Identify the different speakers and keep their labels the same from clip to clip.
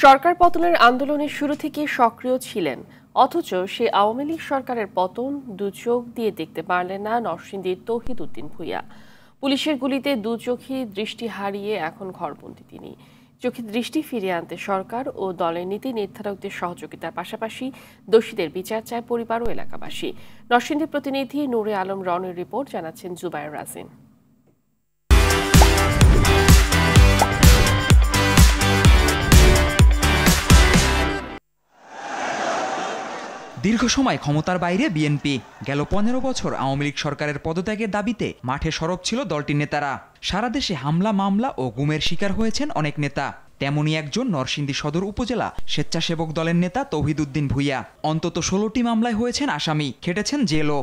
Speaker 1: সরকার পতনের আন্দোলনের শুরু থেকে সক্রিয় ছিলেন, অথচ সে আওয়ামী লীগ সরকারের পতন দু চোখ দিয়ে দেখতে পারলেন না নরসিংদীর তৌহিদ উদ্দিন ভূঁইয়া। পুলিশের গুলিতে দু চোখে দৃষ্টি হারিয়ে এখন ঘরবন্দি তিনি। চোখে দৃষ্টি ফিরিয়ে আনতে সরকার ও দলের নীতি নির্ধারকদের সহযোগিতার পাশাপাশি দোষীদের বিচার চায় পরিবার ও এলাকাবাসী। নরসিংদী প্রতিনিধি নূরে আলম রনের রিপোর্ট, জানাচ্ছেন জুবায়ের রাজিন।
Speaker 2: দীর্ঘ সময় ক্ষমতার বাইরে বিএনপি। গেল 15 বছর আওয়ামী লীগ সরকারের পদত্যাগের দাবিতে মাঠে সরব ছিল দলটির নেতারা। সারা দেশে হামলা, মামলা ও গুমের শিকার হয়েছেন অনেক নেতা। তেমনই একজন নরসিংদী সদর উপজেলা স্বেচ্ছাসেবক দলের নেতা তৌহিদ উদ্দিন ভূঁইয়া। অন্তত 16টি মামলায় হয়েছেন আসামি, খেটেছেন জেলও।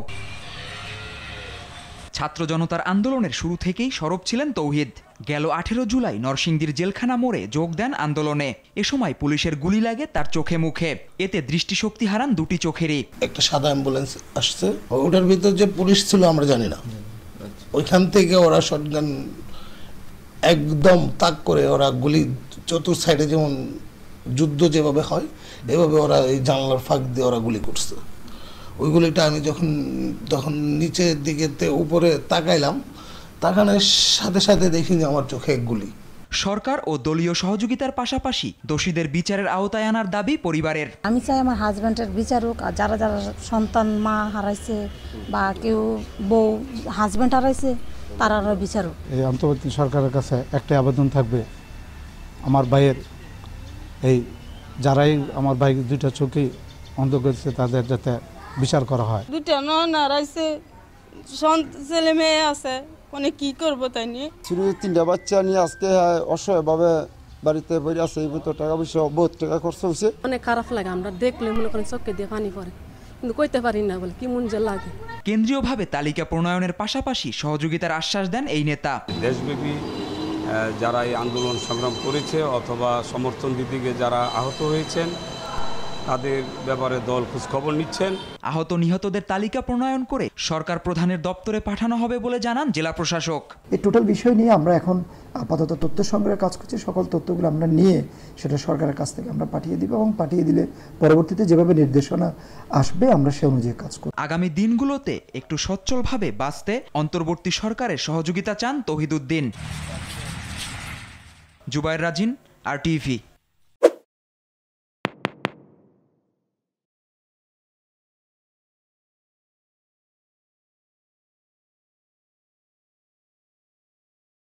Speaker 2: ছাত্র জনতার আন্দোলনের শুরু থেকেই সরব ছিলেন তৌহিদ। গেল 18 জুলাই নরসিংদীর জেলখানা মোড়ে যোগ দেন আন্দোলনে। এ সময় পুলিশের গুলি লাগে তার চোখে মুখে, এতে দৃষ্টিশক্তি হারান দুটি চোখেরই।
Speaker 3: একটা সাদা অ্যাম্বুলেন্স আসছে, ওটার ভিতর যে পুলিশ ছিল আমরা জানি না। ওইখান থেকে ওরা শটগান একদম তাক করে ওরা গুলি চতুর সাইডে, যেমন যুদ্ধ যেভাবে হয় এভাবে ওরা এই জানলার ফাঁক দিয়ে ওরা গুলি করছে। ওই গুলিটা আমি যখন নিচের দিকে উপরে তাকাইলাম, তাকানোর সাথে সাথে দেখি যে আমার চোখে গুলি।
Speaker 2: সরকার ও দলীয় সহযোগিতার পাশাপাশি দোষীদের বিচারের আওতায় আনার দাবি পরিবারের।
Speaker 4: আমি চাই আমার হাজব্যান্ডের বিচার হোক, আর যারা যারা সন্তান মা হারাইছে বা কেউ বউ হাজব্যান্ড হারাইছে তারারও বিচার হোক।
Speaker 5: এই অন্তর্বর্তী সরকারের কাছে একটাই আবেদন থাকবে, আমার ভাইয়ের যারাই আমার ভাই দুইটা চোখে অন্ধ করেছে তাদের যাতে বিচার করা হয়।
Speaker 6: দুইটা নন হারাইছে, ছেলে মেয়ে আছে, মানে কি করবো তাই নিয়ে।
Speaker 7: ছোট 3টা বাচ্চা নিয়ে আজকে অসহায়ভাবে বাড়িতে বসে আছে। এই মতো টাকা পয়সা বহুত টাকা খরচ হয়েছে।
Speaker 8: অনেক খারাপ লাগে, আমরা দেখলে মনে করেন চোখে দিয়ে পানি পড়ে, কিন্তু কইতে পারি না বলে কি মন যে লাগে।
Speaker 2: কেন্দ্রীয়ভাবে তালিকা প্রণয়নের পাশাপাশি সহযোগিতার আশ্বাস দেন এই নেতা।
Speaker 9: দেশব্যাপী যারা এই আন্দোলন সংগ্রাম করেছে অথবা সমর্থন দিতে গিয়ে যারা আহত হয়েছেন তাদের ব্যাপারে দল খোঁজখবর নিচ্ছেন।
Speaker 2: আহত নিহতদের তালিকা প্রণয়ন করে সরকার প্রধানের দপ্তরে পাঠানো হবে বলে জানান জেলা প্রশাসক।
Speaker 10: এই টোটাল বিষয় নিয়ে আমরা এখন আপাতত তথ্য সংগ্রহের কাজ করছি। সকল তথ্যগুলো আমরা নিয়ে সেটা সরকারের কাছ থেকে আমরা পাঠিয়ে দিব, এবং পাঠিয়ে দিলে পরবর্তীতে যেভাবে নির্দেশনা আসবে আমরা সে অনুযায়ী কাজ করব।
Speaker 2: আগামী দিনগুলোতে একটু সচ্ছলভাবে বাঁচতে অন্তর্বর্তী সরকারের সহযোগিতা চান তৌহিদ উদ্দিন। জুবায়ের রাজিন, RTV।